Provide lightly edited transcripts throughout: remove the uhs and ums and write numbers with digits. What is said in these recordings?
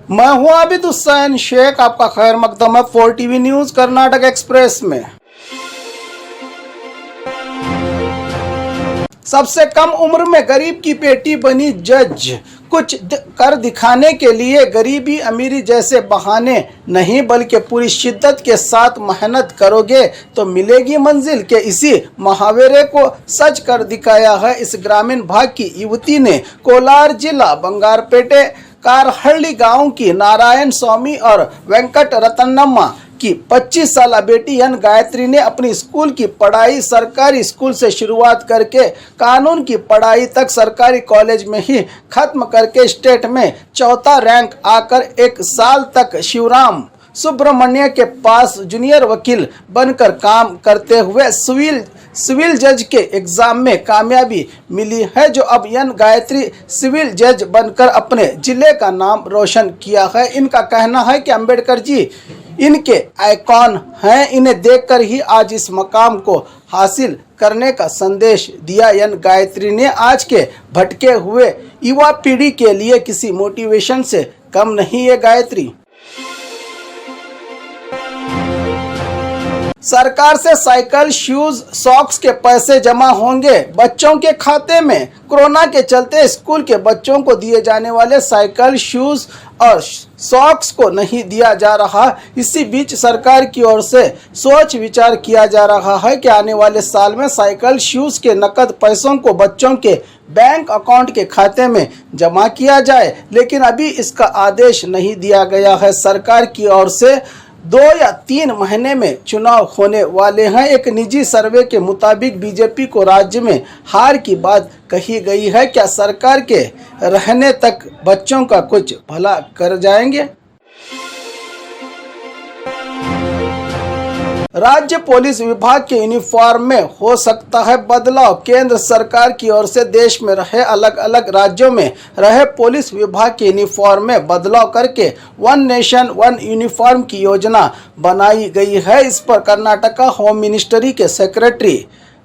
मैं हूं आबिद हुसैन शेख, आपका खैर मकदम है 4TV न्यूज कर्नाटक एक्सप्रेस में। सबसे कम उम्र में गरीब की बेटी बनी जज, कुछ कर दिखाने के लिए गरीबी अमीरी जैसे बहाने नहीं बल्कि पूरी शिद्दत के साथ मेहनत करोगे तो मिलेगी मंजिल के इसी मुहावरे को सच कर दिखाया है इस ग्रामीण भाग की युवती ने। कोलार जिला बंगारपेटे कारहಳ್ಳಿ गांव की नारायण स्वामी और वेंकट रतनम्मा की 25 साल बेटी एन गायत्री ने अपनी स्कूल की पढ़ाई सरकारी स्कूल से शुरुआत करके कानून की पढ़ाई तक सरकारी कॉलेज में ही खत्म करके स्टेट में चौथा रैंक आकर 1 साल तक शिवराम सुब्रमण्य के पास जूनियर वकील बनकर काम करते हुए सिविल जज के एग्जाम में कामयाबी मिली है, जो अब एन गायत्री सिविल जज बनकर अपने जिले का नाम रोशन किया है। इनका कहना है कि अंबेडकर जी इनके आइकॉन हैं, इन्हें देखकर ही आज इस मकाम को हासिल करने का संदेश दिया। एन गायत्री ने आज के भटके हुए युवा पीढ़ी के लिए किसी मोटिवेशन से कम नहीं है। गायत्री सरकार से साइकिल शूज सॉक्स के पैसे जमा होंगे बच्चों के खाते में। कोरोना के चलते स्कूल के बच्चों को दिए जाने वाले साइकिल शूज और सॉक्स को नहीं दिया जा रहा। इसी बीच सरकार की ओर से सोच विचार किया जा रहा है कि आने वाले साल में साइकिल शूज के नकद पैसों को बच्चों के बैंक अकाउंट के खाते में जमा किया जाए, लेकिन अभी इसका आदेश नहीं दिया गया है। सरकार की ओर से 2 या 3 महीने में चुनाव होने वाले हैं। एक निजी सर्वे के मुताबिक बीजेपी को राज्य में हार की बात कही गई है। क्या सरकार के रहने तक बच्चों का कुछ भला कर जाएंगे? राज्य पुलिस विभाग के यूनिफॉर्म में हो सकता है बदलाव। केंद्र सरकार की ओर से देश में रहे अलग अलग राज्यों में रहे पुलिस विभाग के यूनिफॉर्म में बदलाव करके 1 नेशन 1 यूनिफॉर्म की योजना बनाई गई है। इस पर कर्नाटका होम मिनिस्ट्री के सेक्रेटरी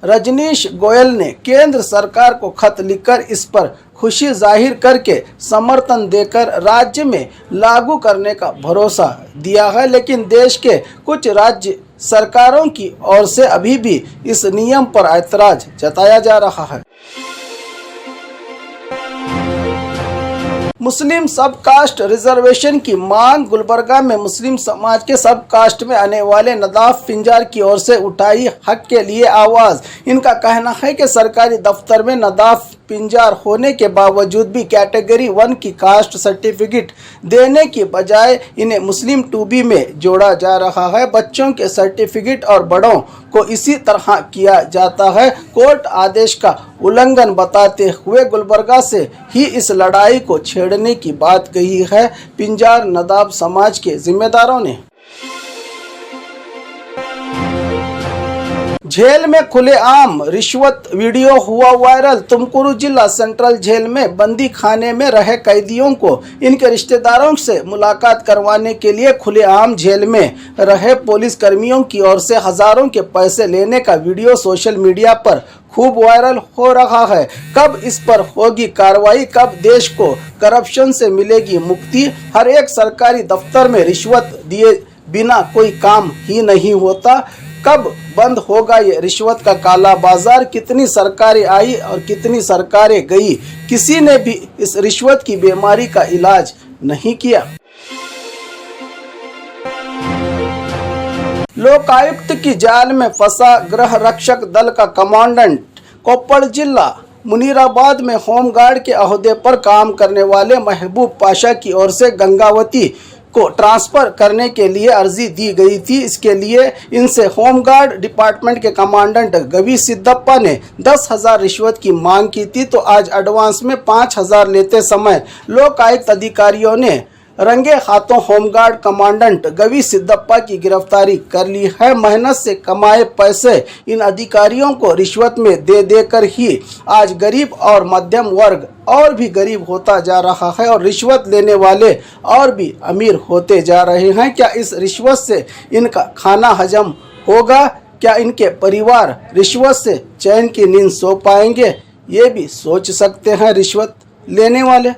रजनीश गोयल ने केंद्र सरकार को खत लिखकर इस पर खुशी जाहिर करके समर्थन देकर राज्य में लागू करने का भरोसा दिया है, लेकिन देश के कुछ राज्य सरकारों की ओर से अभी भी इस नियम पर ऐतराज जताया जा रहा है। मुस्लिम सब कास्ट रिजर्वेशन की मांग। गुलबर्गा में मुस्लिम समाज के सब कास्ट में आने वाले नदाफ पिंजार की ओर से उठाई हक के लिए आवाज। इनका कहना है कि सरकारी दफ्तर में नदाफ पिंजार होने के बावजूद भी कैटेगरी 1 की कास्ट सर्टिफिकेट देने की बजाय इन्हें मुस्लिम 2B में जोड़ा जा रहा है। बच्चों के सर्टिफिकेट और बड़ों को इसी तरह किया जाता है। कोर्ट आदेश का उल्लंघन बताते हुए गुलबर्गा से ही इस लड़ाई को छेड़ने की बात कही है पिंजार नदाब समाज के जिम्मेदारों ने। जेल में खुलेआम रिश्वत वीडियो हुआ वायरल। तुमकुरू जिला सेंट्रल जेल में बंदी खाने में रहे कैदियों को इनके रिश्तेदारों से मुलाकात करवाने के लिए खुलेआम जेल में रहे पुलिस कर्मियों की ओर से हजारों के पैसे लेने का वीडियो सोशल मीडिया पर खूब वायरल हो रहा है। कब इस पर होगी कार्रवाई, कब देश को करप्शन से मिलेगी मुक्ति? हर एक सरकारी दफ्तर में रिश्वत दिए बिना कोई काम ही नहीं होता। कब बंद होगा ये रिश्वत का काला बाजार? कितनी सरकारें आई और कितनी सरकारें गई, किसी ने भी इस रिश्वत की बीमारी का इलाज नहीं किया। लोकायुक्त की जाल में फंसा गृह रक्षक दल का कमांडेंट। कोप्पड़ जिला मुनीराबाद में होमगार्ड के अहदे पर काम करने वाले महबूब पाशा की ओर से गंगावती को ट्रांसफर करने के लिए अर्जी दी गई थी। इसके लिए इनसे होमगार्ड डिपार्टमेंट के कमांडेंट गवी सिद्धप्पा ने 10,000 रिश्वत की मांग की थी, तो आज एडवांस में 5,000 लेते समय लोकायुक्त अधिकारियों ने रंगे हाथों होमगार्ड कमांडेंट गवी सिद्धप्पा की गिरफ्तारी कर ली है। मेहनत से कमाए पैसे इन अधिकारियों को रिश्वत में दे देकर ही आज गरीब और मध्यम वर्ग और भी गरीब होता जा रहा है और रिश्वत लेने वाले और भी अमीर होते जा रहे हैं। क्या इस रिश्वत से इनका खाना हजम होगा? क्या इनके परिवार रिश्वत से चैन की नींद सो पाएंगे? ये भी सोच सकते हैं रिश्वत लेने वाले।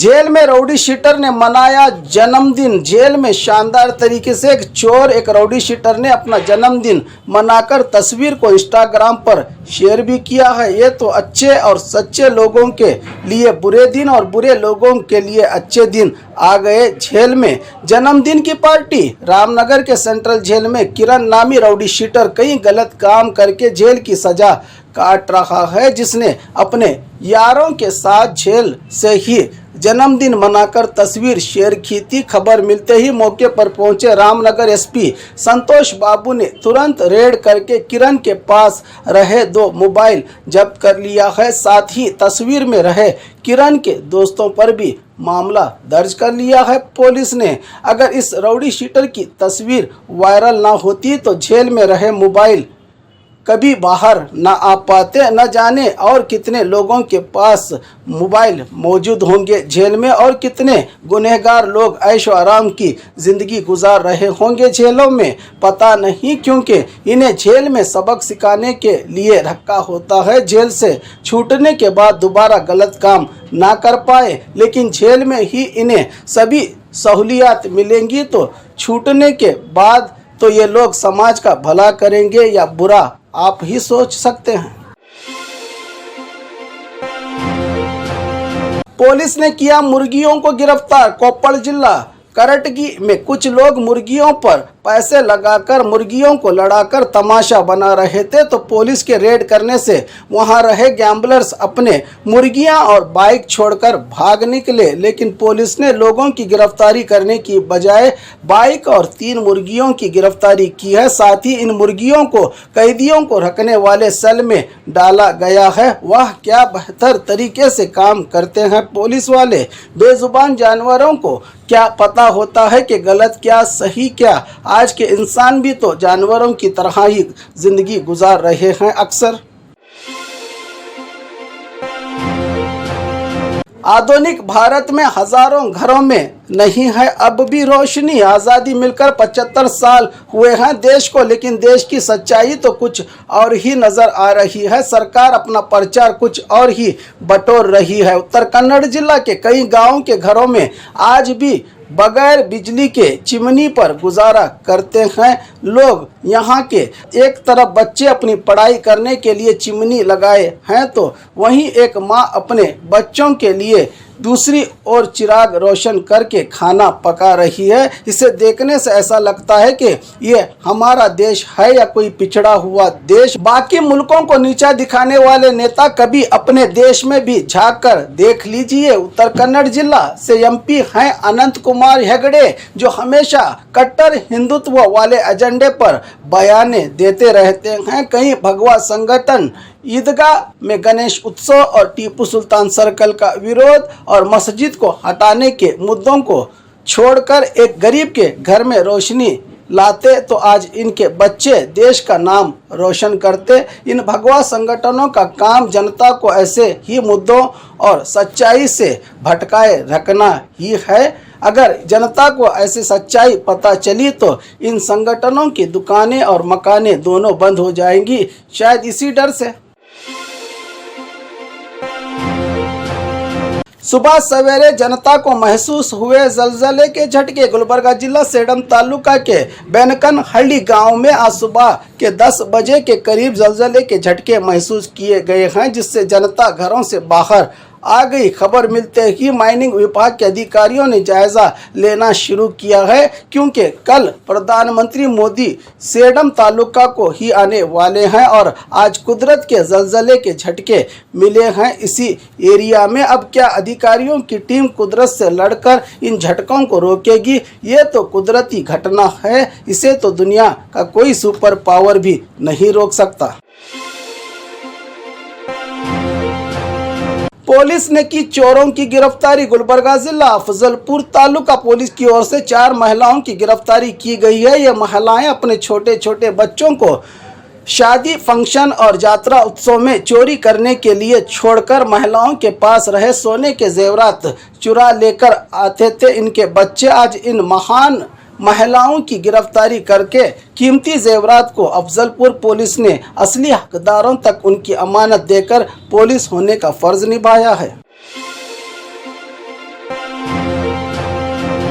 जेल में राउडी शीटर ने मनाया जन्मदिन। जेल में शानदार तरीके से एक चोर, एक राउडी शीटर ने अपना जन्मदिन मनाकर तस्वीर को इंस्टाग्राम पर शेयर भी किया है। ये तो अच्छे और सच्चे लोगों के लिए बुरे दिन और बुरे लोगों के लिए अच्छे दिन आ गए। जेल में जन्मदिन की पार्टी। रामनगर के सेंट्रल जेल में किरण नामी राउडी शीटर कई गलत काम करके जेल की सजा काट रहा है, जिसने अपने यारों के साथ जेल से ही जन्मदिन मनाकर तस्वीर शेयर की थी। खबर मिलते ही मौके पर पहुंचे रामनगर एसपी संतोष बाबू ने तुरंत रेड करके किरण के पास रहे 2 मोबाइल जब्त कर लिया है। साथ ही तस्वीर में रहे किरण के दोस्तों पर भी मामला दर्ज कर लिया है पुलिस ने। अगर इस राउडी शीटर की तस्वीर वायरल ना होती तो जेल में रहे मोबाइल कभी बाहर ना आ पाते। न जाने और कितने लोगों के पास मोबाइल मौजूद होंगे जेल में, और कितने गुनहगार लोग ऐशो आराम की ज़िंदगी गुजार रहे होंगे जेलों में, पता नहीं, क्योंकि इन्हें जेल में सबक सिखाने के लिए रखा होता है। जेल से छूटने के बाद दोबारा गलत काम ना कर पाए, लेकिन जेल में ही इन्हें सभी सहूलियात मिलेंगी तो छूटने के बाद तो ये लोग समाज का भला करेंगे या बुरा, आप ही सोच सकते हैं। पुलिस ने किया मुर्गियों को गिरफ्तार। कोप्पड़ जिला करटगी में कुछ लोग मुर्गियों पर पैसे लगाकर मुर्गियों को लड़ाकर तमाशा बना रहे थे, तो पुलिस के रेड करने से वहां रहे गैम्बलर्स अपने मुर्गियां और बाइक छोड़कर भाग निकले। लेकिन पुलिस ने लोगों की गिरफ्तारी करने की बजाय बाइक और 3 मुर्गियों की गिरफ्तारी की है। साथ ही इन मुर्गियों को कैदियों को रखने वाले सेल में डाला गया है। वह क्या बेहतर तरीके से काम करते हैं पुलिस वाले। बेजुबान जानवरों को क्या पता होता है कि गलत क्या सही क्या। आज के इंसान भी तो जानवरों की तरह ही जिंदगी गुजार रहे हैं अक्सर। आधुनिक भारत में हजारों घरों में नहीं है अब भी रोशनी। आज़ादी मिलकर 75 साल हुए हैं देश को, लेकिन देश की सच्चाई तो कुछ और ही नज़र आ रही है। सरकार अपना प्रचार कुछ और ही बटोर रही है। उत्तर कन्नड़ जिला के कई गांवों के घरों में आज भी बगैर बिजली के चिमनी पर गुजारा करते हैं लोग। यहाँ के एक तरफ बच्चे अपनी पढ़ाई करने के लिए चिमनी लगाए हैं, तो वहीं एक माँ अपने बच्चों के लिए दूसरी ओर चिराग रोशन करके खाना पका रही है। इसे देखने से ऐसा लगता है कि ये हमारा देश है या कोई पिछड़ा हुआ देश। बाकी मुल्कों को नीचा दिखाने वाले नेता कभी अपने देश में भी झांक कर देख लीजिए। उत्तर कन्नड़ जिला से एमपी हैं अनंत कुमार हेगड़े, जो हमेशा कट्टर हिंदुत्व वाले एजेंडे पर बयाने देते रहते हैं। कई भगवा संगठन ईदगाह में गणेश उत्सव और टीपू सुल्तान सर्कल का विरोध और मस्जिद को हटाने के मुद्दों को छोड़कर एक गरीब के घर में रोशनी लाते, तो आज इनके बच्चे देश का नाम रोशन करते। इन भगवा संगठनों का काम जनता को ऐसे ही मुद्दों और सच्चाई से भटकाए रखना ही है। अगर जनता को ऐसी सच्चाई पता चली तो इन संगठनों की दुकानें और मकानें दोनों बंद हो जाएंगी, शायद इसी डर से। सुबह सवेरे जनता को महसूस हुए जलजले के झटके। गुलबर्गा जिला सेडम तालुका के बेनकन हल्ली गांव में आज सुबह के 10 बजे के करीब जलजले के झटके महसूस किए गए हैं, जिससे जनता घरों से बाहर आ गई। खबर मिलते ही माइनिंग विभाग के अधिकारियों ने जायजा लेना शुरू किया है, क्योंकि कल प्रधानमंत्री मोदी सेडम तालुका को ही आने वाले हैं और आज कुदरत के जलजले के झटके मिले हैं इसी एरिया में। अब क्या अधिकारियों की टीम कुदरत से लड़कर इन झटकों को रोकेगी? ये तो कुदरती घटना है, इसे तो दुनिया का कोई सुपर पावर भी नहीं रोक सकता। पुलिस ने की चोरों की गिरफ्तारी। गुलबर्गा जिला अफजलपुर तालुका पुलिस की ओर से 4 महिलाओं की गिरफ्तारी की गई है। ये महिलाएं अपने छोटे छोटे बच्चों को शादी फंक्शन और यात्रा उत्सव में चोरी करने के लिए छोड़कर महिलाओं के पास रहे सोने के जेवरात चुरा लेकर आते थे। इनके बच्चे आज इन महान महिलाओं की गिरफ्तारी करके कीमती जेवरात को अफजलपुर पुलिस ने असली हकदारों तक उनकी अमानत देकर पुलिस होने का फर्ज निभाया है।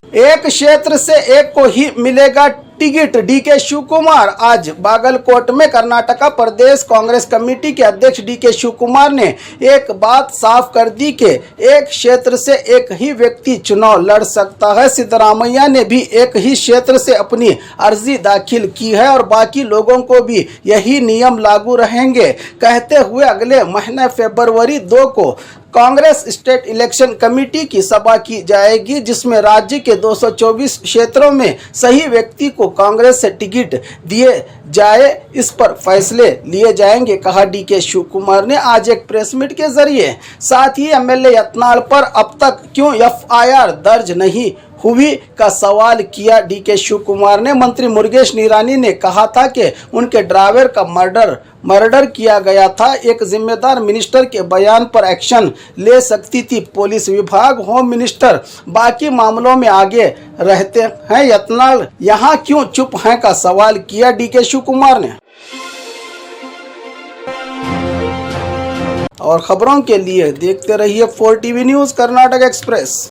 एक क्षेत्र से एक को ही मिलेगा टिकट। डीके शिव कुमार आज बागलकोट में कर्नाटका प्रदेश कांग्रेस कमेटी के अध्यक्ष डीके शिव कुमार ने एक बात साफ कर दी कि एक क्षेत्र से एक ही व्यक्ति चुनाव लड़ सकता है। सिद्धरामैया ने भी एक ही क्षेत्र से अपनी अर्जी दाखिल की है और बाकी लोगों को भी यही नियम लागू रहेंगे, कहते हुए अगले महीने फरवरी 2 को कांग्रेस स्टेट इलेक्शन कमेटी की सभा की जाएगी, जिसमें राज्य के 224 क्षेत्रों में सही व्यक्ति को कांग्रेस से टिकट दिए जाए, इस पर फैसले लिए जाएंगे, कहा डीके शिव कुमार ने आज एक प्रेस मीट के जरिए। साथ ही एमएलए यत्नाल पर अब तक क्यों एफआईआर दर्ज नहीं हुई का सवाल किया डीके शिव कुमार ने। मंत्री मुरुगेश निरानी ने कहा था कि उनके ड्राइवर का मर्डर किया गया था। एक जिम्मेदार मिनिस्टर के बयान पर एक्शन ले सकती थी पुलिस विभाग, होम मिनिस्टर बाकी मामलों में आगे रहते हैं। यत्नाल यहाँ क्यों चुप हैं का सवाल किया डीके शिव कुमार ने। और खबरों के लिए देखते रहिए 4 टीवी न्यूज़ कर्नाटक एक्सप्रेस।